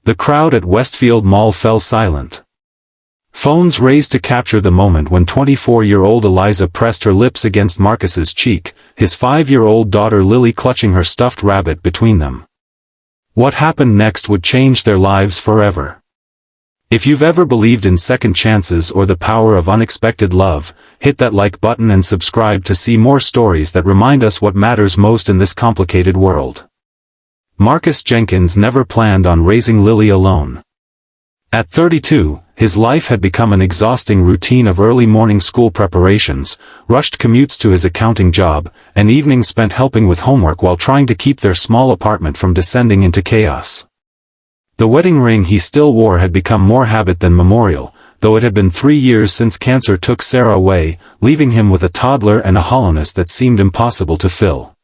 The crowd at Westfield Mall fell silent. Phones raised to capture the moment when 24-year-old Eliza pressed her lips against Marcus's cheek, his 5-year-old daughter Lily clutching her stuffed rabbit between them. What happened next would change their lives forever. If you've ever believed in second chances or the power of unexpected love, hit that like button and subscribe to see more stories that remind us what matters most in this complicated world. Marcus Jenkins never planned on raising Lily alone. At 32, his life had become an exhausting routine of early morning school preparations, rushed commutes to his accounting job, and evenings spent helping with homework while trying to keep their small apartment from descending into chaos. The wedding ring he still wore had become more habit than memorial, though it had been 3 years since cancer took Sarah away, leaving him with a toddler and a hollowness that seemed impossible to fill.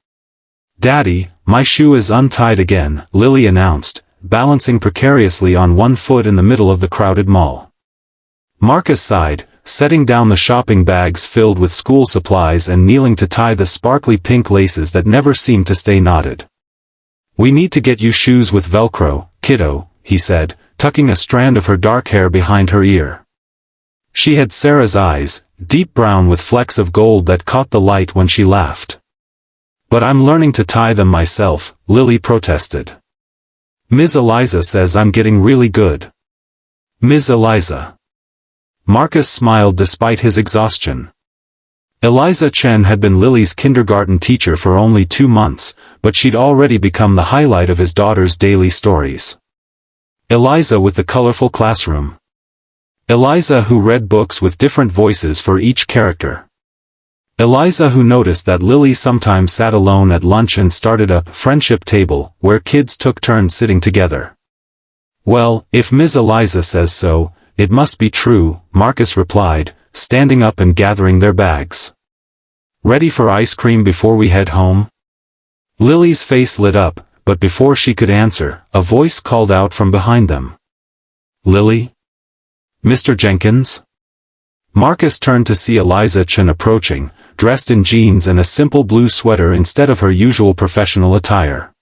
"Daddy, my shoe is untied again," Lily announced, balancing precariously on one foot in the middle of the crowded mall. Marcus sighed, setting down the shopping bags filled with school supplies and kneeling to tie the sparkly pink laces that never seemed to stay knotted. "We need to get you shoes with Velcro, kiddo," he said, tucking a strand of her dark hair behind her ear. She had Sarah's eyes, deep brown with flecks of gold that caught the light when she laughed. "But I'm learning to tie them myself," Lily protested. "Ms. Eliza says I'm getting really good." "Ms. Eliza." Marcus smiled despite his exhaustion. Eliza Chen had been Lily's kindergarten teacher for only 2 months, but she'd already become the highlight of his daughter's daily stories. Eliza with the colorful classroom. Eliza who read books with different voices for each character. Eliza who noticed that Lily sometimes sat alone at lunch and started a friendship table where kids took turns sitting together. "Well, if Ms. Eliza says so, it must be true," Marcus replied, standing up and gathering their bags. "Ready for ice cream before we head home?" Lily's face lit up, but before she could answer, a voice called out from behind them. "Lily? Mr. Jenkins?" Marcus turned to see Eliza Chen approaching, dressed in jeans and a simple blue sweater instead of her usual professional attire.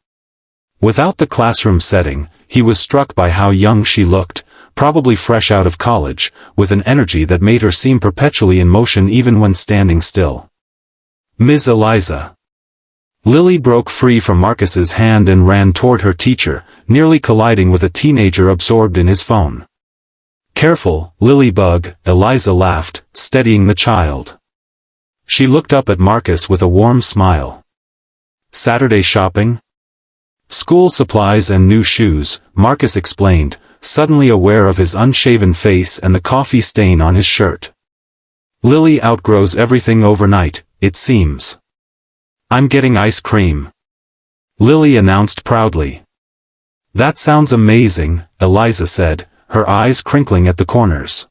Without the classroom setting, he was struck by how young she looked, probably fresh out of college, with an energy that made her seem perpetually in motion even when standing still. "Ms. Eliza." Lily broke free from Marcus's hand and ran toward her teacher, nearly colliding with a teenager absorbed in his phone. "Careful, Lily Bug," Eliza laughed, steadying the child. She looked up at Marcus with a warm smile. "Saturday shopping?" "School supplies and new shoes," Marcus explained, suddenly aware of his unshaven face and the coffee stain on his shirt. "Lily outgrows everything overnight, it seems." "I'm getting ice cream," Lily announced proudly. "That sounds amazing," Eliza said, her eyes crinkling at the corners.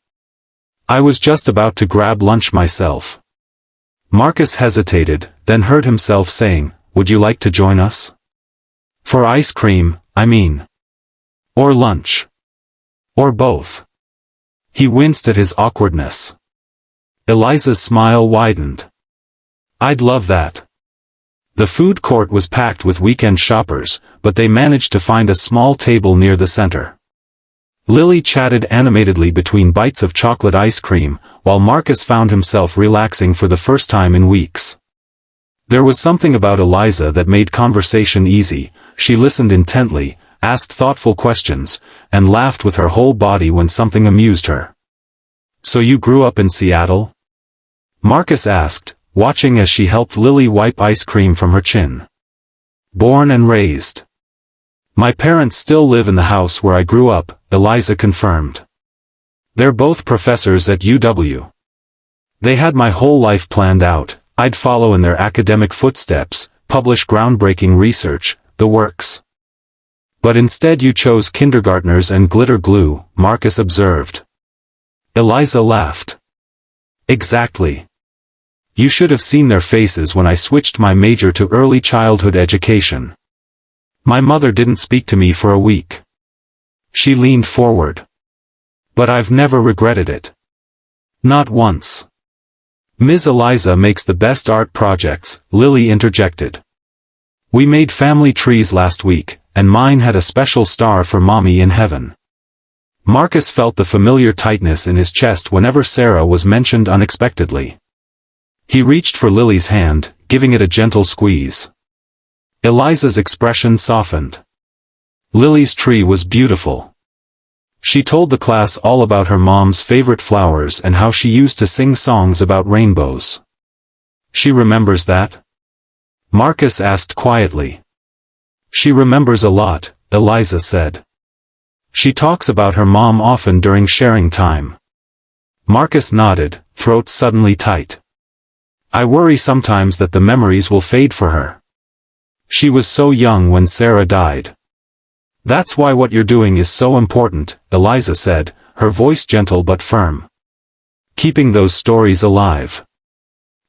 "I was just about to grab lunch myself." Marcus hesitated, then heard himself saying, "Would you like to join us?" "For ice cream, I mean. Or lunch. Or both." He winced at his awkwardness. Eliza's smile widened. "I'd love that." The food court was packed with weekend shoppers, but they managed to find a small table near the center. Lily chatted animatedly between bites of chocolate ice cream, while Marcus found himself relaxing for the first time in weeks. There was something about Eliza that made conversation easy. She listened intently, asked thoughtful questions, and laughed with her whole body when something amused her. "So you grew up in Seattle?" Marcus asked, watching as she helped Lily wipe ice cream from her chin. "Born and raised. My parents still live in the house where I grew up," Eliza confirmed. "They're both professors at UW. They had my whole life planned out. I'd follow in their academic footsteps, publish groundbreaking research, the works. But instead you chose kindergartners and glitter glue," Marcus observed. Eliza laughed. "Exactly. You should have seen their faces when I switched my major to early childhood education. My mother didn't speak to me for a week." She leaned forward. "But I've never regretted it. Not once." "Ms. Eliza makes the best art projects," Lily interjected. "We made family trees last week," and mine had a special star for mommy in heaven. Marcus felt the familiar tightness in his chest whenever Sarah was mentioned unexpectedly. He reached for Lily's hand, giving it a gentle squeeze. Eliza's expression softened. Lily's tree was beautiful. She told the class all about her mom's favorite flowers and how she used to sing songs about rainbows. She remembers that? Marcus asked quietly. She remembers a lot, Eliza said. She talks about her mom often during sharing time. Marcus nodded, throat suddenly tight. I worry sometimes that the memories will fade for her. She was so young when Sarah died. That's why what you're doing is so important, Eliza said, her voice gentle but firm. Keeping those stories alive.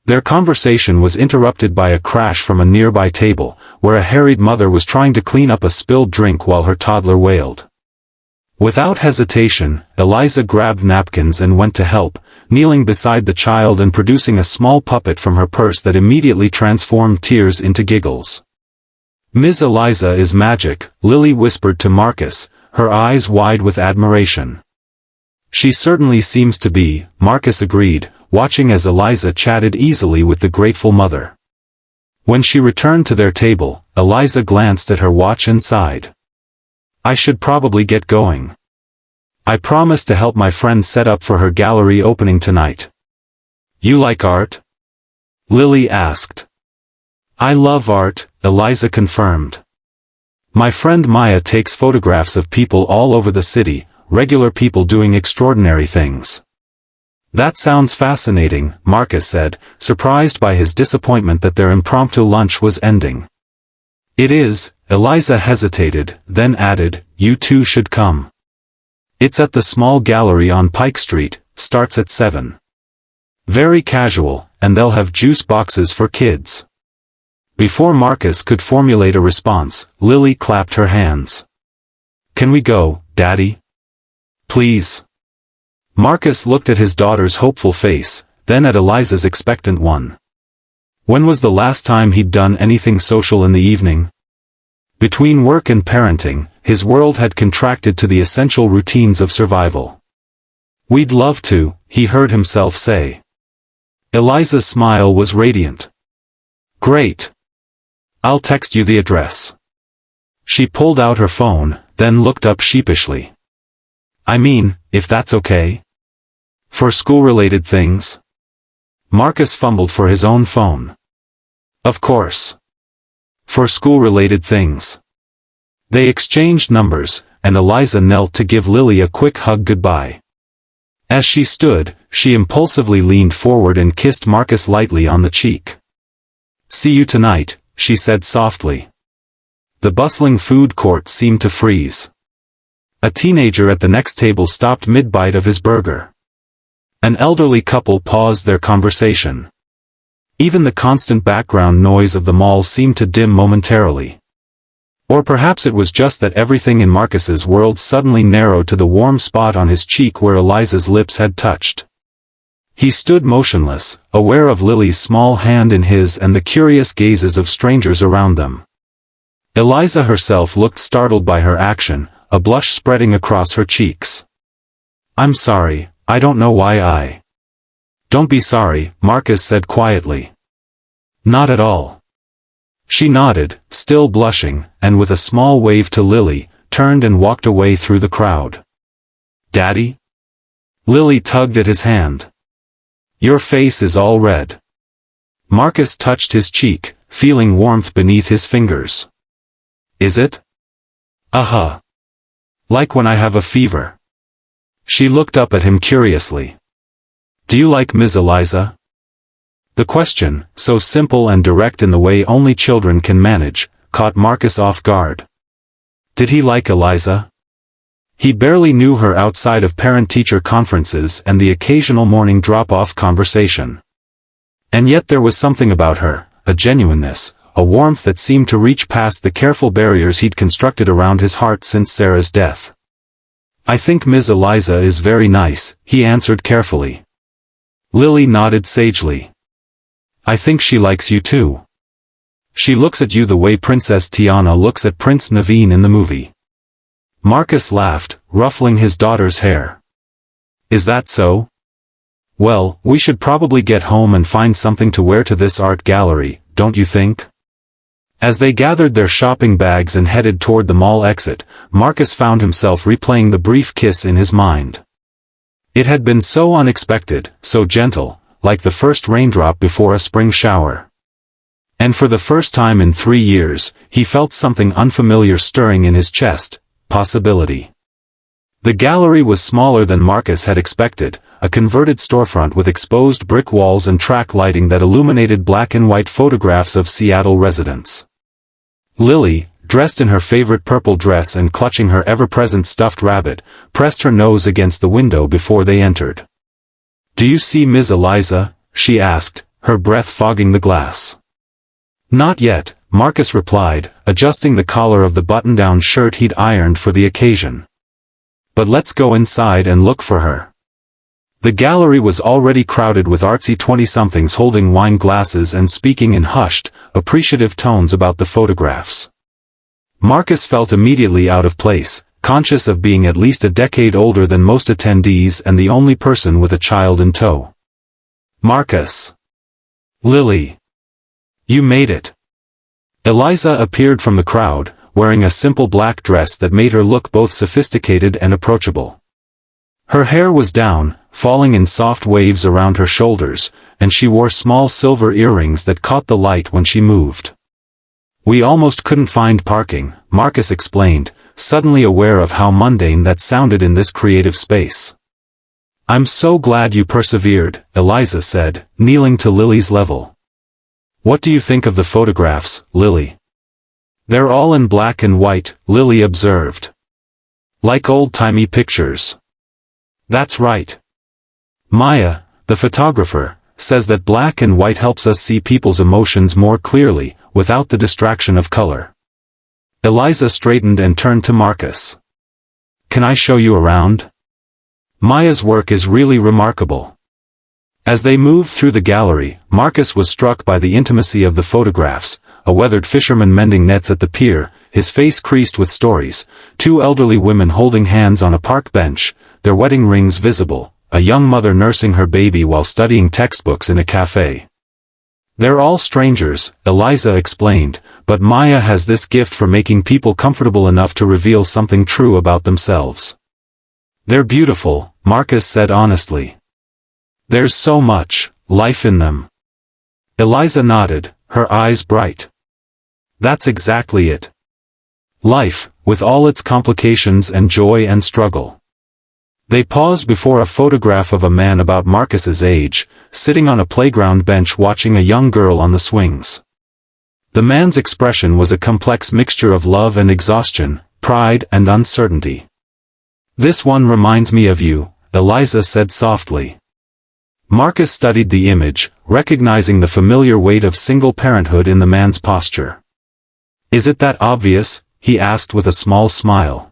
Their conversation was interrupted by a crash from a nearby table, where a harried mother was trying to clean up a spilled drink while her toddler wailed. Without hesitation, Eliza grabbed napkins and went to help, kneeling beside the child and producing a small puppet from her purse that immediately transformed tears into giggles. Ms. Eliza is magic, Lily whispered to Marcus, her eyes wide with admiration. She certainly seems to be, Marcus agreed, watching as Eliza chatted easily with the grateful mother. When she returned to their table, Eliza glanced at her watch and sighed. I should probably get going. I promised to help my friend set up for her gallery opening tonight. You like art? Lily asked. I love art, Eliza confirmed. My friend Maya takes photographs of people all over the city, regular people doing extraordinary things. That sounds fascinating, Marcus said, surprised by his disappointment that their impromptu lunch was ending. It is, Eliza hesitated, then added, you two should come. It's at the small gallery on Pike Street, starts at 7. Very casual, and they'll have juice boxes for kids. Before Marcus could formulate a response, Lily clapped her hands. Can we go, Daddy? Please. Marcus looked at his daughter's hopeful face, then at Eliza's expectant one. When was the last time he'd done anything social in the evening? Between work and parenting, his world had contracted to the essential routines of survival. We'd love to, he heard himself say. Eliza's smile was radiant. Great. I'll text you the address. She pulled out her phone, then looked up sheepishly. I mean, if that's okay? For school-related things? Marcus fumbled for his own phone. Of course. For school-related things. They exchanged numbers, and Eliza knelt to give Lily a quick hug goodbye. As she stood, she impulsively leaned forward and kissed Marcus lightly on the cheek. See you tonight, she said softly. The bustling food court seemed to freeze. A teenager at the next table stopped mid-bite of his burger. An elderly couple paused their conversation. Even the constant background noise of the mall seemed to dim momentarily. Or perhaps it was just that everything in Marcus's world suddenly narrowed to the warm spot on his cheek where Eliza's lips had touched. He stood motionless, aware of Lily's small hand in his and the curious gazes of strangers around them. Eliza herself looked startled by her action, a blush spreading across her cheeks. I'm sorry, I don't know why I... Don't be sorry, Marcus said quietly. Not at all. She nodded, still blushing, and with a small wave to Lily, turned and walked away through the crowd. Daddy? Lily tugged at his hand. Your face is all red. Marcus touched his cheek, feeling warmth beneath his fingers. Is it? Uh-huh. Like when I have a fever. She looked up at him curiously. Do you like Ms. Eliza? The question, so simple and direct in the way only children can manage, caught Marcus off guard. Did he like Eliza? He barely knew her outside of parent-teacher conferences and the occasional morning drop-off conversation. And yet there was something about her, a genuineness, a warmth that seemed to reach past the careful barriers he'd constructed around his heart since Sarah's death. I think Ms. Eliza is very nice, he answered carefully. Lily nodded sagely. I think she likes you too. She looks at you the way Princess Tiana looks at Prince Naveen in the movie. Marcus laughed, ruffling his daughter's hair. Is that so? Well, we should probably get home and find something to wear to this art gallery, don't you think? As they gathered their shopping bags and headed toward the mall exit, Marcus found himself replaying the brief kiss in his mind. It had been so unexpected, so gentle, like the first raindrop before a spring shower. And for the first time in 3 years, he felt something unfamiliar stirring in his chest, possibility. The gallery was smaller than Marcus had expected, a converted storefront with exposed brick walls and track lighting that illuminated black and white photographs of Seattle residents. Lily, dressed in her favorite purple dress and clutching her ever-present stuffed rabbit, pressed her nose against the window before they entered. "Do you see Ms. Eliza?" she asked, her breath fogging the glass. "Not yet," Marcus replied, adjusting the collar of the button-down shirt he'd ironed for the occasion. "But let's go inside and look for her." The gallery was already crowded with artsy 20-somethings holding wine glasses and speaking in hushed, appreciative tones about the photographs. Marcus felt immediately out of place, conscious of being at least a decade older than most attendees and the only person with a child in tow. "Marcus. Lily. You made it." Eliza appeared from the crowd, wearing a simple black dress that made her look both sophisticated and approachable. Her hair was down, falling in soft waves around her shoulders, and she wore small silver earrings that caught the light when she moved. "We almost couldn't find parking," Marcus explained, suddenly aware of how mundane that sounded in this creative space. "I'm so glad you persevered," Eliza said, kneeling to Lily's level. "What do you think of the photographs, Lily?" "They're all in black and white," Lily observed. "Like old-timey pictures." "That's right. Maya, the photographer, says that black and white helps us see people's emotions more clearly, without the distraction of color." Eliza straightened and turned to Marcus. "Can I show you around? Maya's work is really remarkable." As they moved through the gallery, Marcus was struck by the intimacy of the photographs, a weathered fisherman mending nets at the pier, his face creased with stories, 2 elderly women holding hands on a park bench, their wedding rings visible, a young mother nursing her baby while studying textbooks in a cafe. "They're all strangers," Eliza explained, "but Maya has this gift for making people comfortable enough to reveal something true about themselves." "They're beautiful," Marcus said honestly. "There's so much life in them." Eliza nodded, her eyes bright. "That's exactly it. Life, with all its complications and joy and struggle." They paused before a photograph of a man about Marcus's age, sitting on a playground bench watching a young girl on the swings. The man's expression was a complex mixture of love and exhaustion, pride and uncertainty. "This one reminds me of you," Eliza said softly. Marcus studied the image, recognizing the familiar weight of single parenthood in the man's posture. "Is it that obvious?" he asked with a small smile.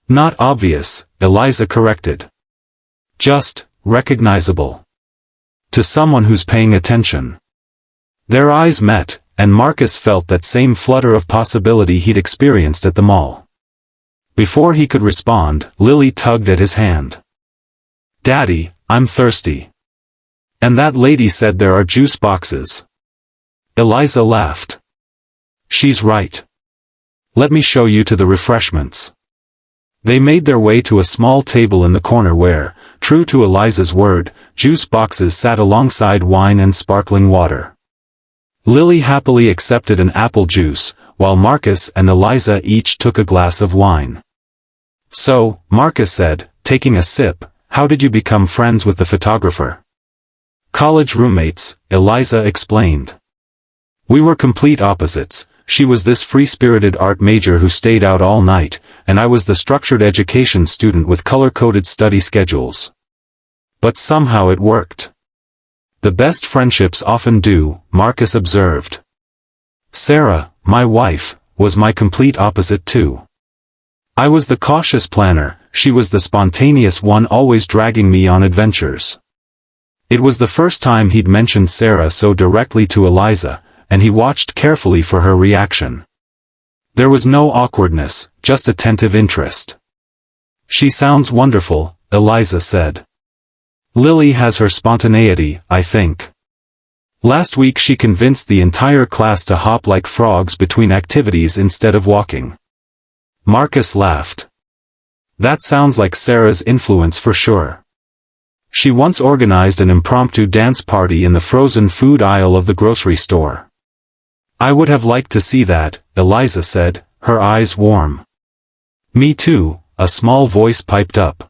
"Not obvious," Eliza corrected. "Just recognizable. To someone who's paying attention." Their eyes met, and Marcus felt that same flutter of possibility he'd experienced at the mall. Before he could respond, Lily tugged at his hand. "Daddy, I'm thirsty. And that lady said there are juice boxes." Eliza laughed. "She's right. Let me show you to the refreshments." They made their way to a small table in the corner where, true to Eliza's word, juice boxes sat alongside wine and sparkling water. Lily happily accepted an apple juice, while Marcus and Eliza each took a glass of wine. "So," Marcus said, taking a sip, "how did you become friends with the photographer?" "College roommates," Eliza explained. "We were complete opposites. She was this free-spirited art major who stayed out all night, and I was the structured education student with color-coded study schedules. But somehow it worked." "The best friendships often do," Marcus observed. "Sarah, my wife, was my complete opposite too. I was the cautious planner, she was the spontaneous one always dragging me on adventures." It was the first time he'd mentioned Sarah so directly to Eliza, and he watched carefully for her reaction. There was no awkwardness, just attentive interest. "She sounds wonderful," Eliza said. "Lily has her spontaneity, I think. Last week she convinced the entire class to hop like frogs between activities instead of walking." Marcus laughed. "That sounds like Sarah's influence for sure. She once organized an impromptu dance party in the frozen food aisle of the grocery store." "I would have liked to see that," Eliza said, her eyes warm. "Me too," a small voice piped up.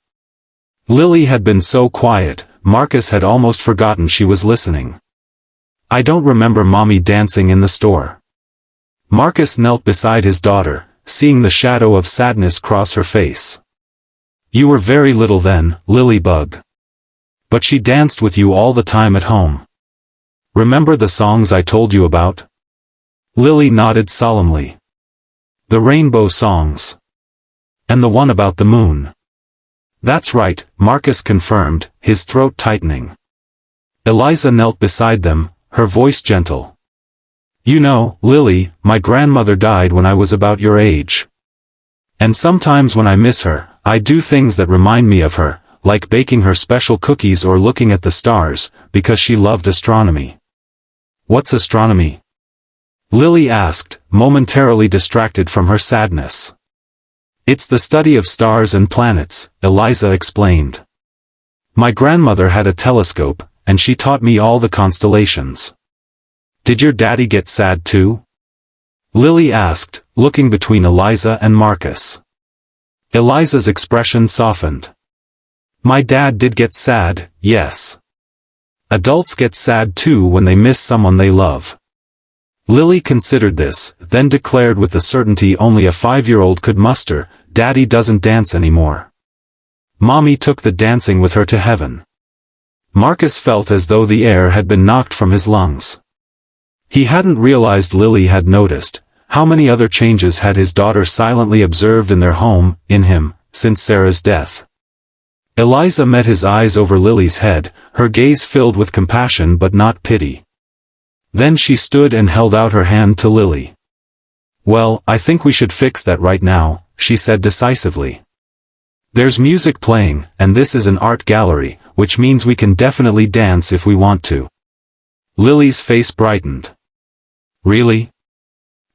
Lily had been so quiet, Marcus had almost forgotten she was listening. "I don't remember Mommy dancing in the store." Marcus knelt beside his daughter, seeing the shadow of sadness cross her face. "You were very little then, Lilybug. But she danced with you all the time at home. Remember the songs I told you about?" Lily nodded solemnly. "The rainbow songs. And the one about the moon." "That's right," Marcus confirmed, his throat tightening. Eliza knelt beside them, her voice gentle. "You know, Lily, my grandmother died when I was about your age. And sometimes when I miss her, I do things that remind me of her, like baking her special cookies or looking at the stars, because she loved astronomy." "What's astronomy?" Lily asked, momentarily distracted from her sadness. "It's the study of stars and planets," Eliza explained. "My grandmother had a telescope, and she taught me all the constellations." "Did your daddy get sad too?" Lily asked, looking between Eliza and Marcus. Eliza's expression softened. "My dad did get sad, yes. Adults get sad too when they miss someone they love." Lily considered this, then declared with the certainty only a 5-year-old could muster, "Daddy doesn't dance anymore. Mommy took the dancing with her to heaven." Marcus felt as though the air had been knocked from his lungs. He hadn't realized Lily had noticed how many other changes had his daughter silently observed in their home, in him, since Sarah's death. Eliza met his eyes over Lily's head, her gaze filled with compassion but not pity. Then she stood and held out her hand to Lily. "Well, I think we should fix that right now," she said decisively. "There's music playing, and this is an art gallery, which means we can definitely dance if we want to." Lily's face brightened. "Really?"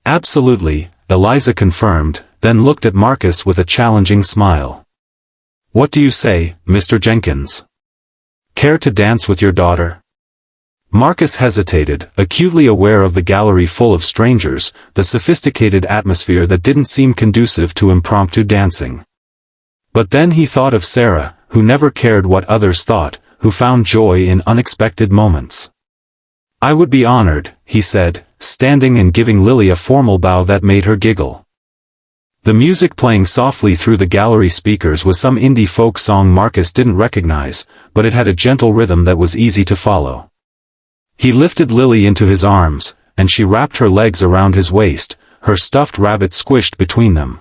"Absolutely," Eliza confirmed, then looked at Marcus with a challenging smile. "What do you say, Mr. Jenkins? Care to dance with your daughter?" Marcus hesitated, acutely aware of the gallery full of strangers, the sophisticated atmosphere that didn't seem conducive to impromptu dancing. But then he thought of Sarah, who never cared what others thought, who found joy in unexpected moments. "I would be honored," he said, standing and giving Lily a formal bow that made her giggle. The music playing softly through the gallery speakers was some indie folk song Marcus didn't recognize, but it had a gentle rhythm that was easy to follow. He lifted Lily into his arms, and she wrapped her legs around his waist, her stuffed rabbit squished between them.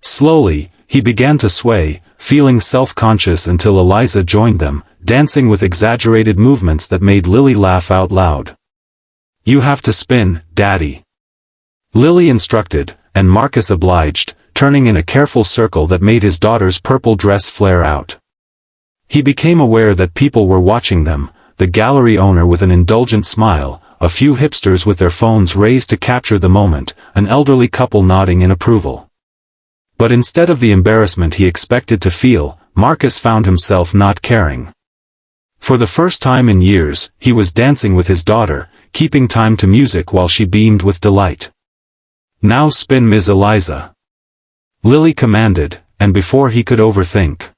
Slowly, he began to sway, feeling self-conscious until Eliza joined them, dancing with exaggerated movements that made Lily laugh out loud. "You have to spin, Daddy," Lily instructed, and Marcus obliged, turning in a careful circle that made his daughter's purple dress flare out. He became aware that people were watching them, the gallery owner with an indulgent smile, a few hipsters with their phones raised to capture the moment, an elderly couple nodding in approval. But instead of the embarrassment he expected to feel, Marcus found himself not caring. For the first time in years, he was dancing with his daughter, keeping time to music while she beamed with delight. "Now spin, Ms. Eliza," Lily commanded, and before he could overthink,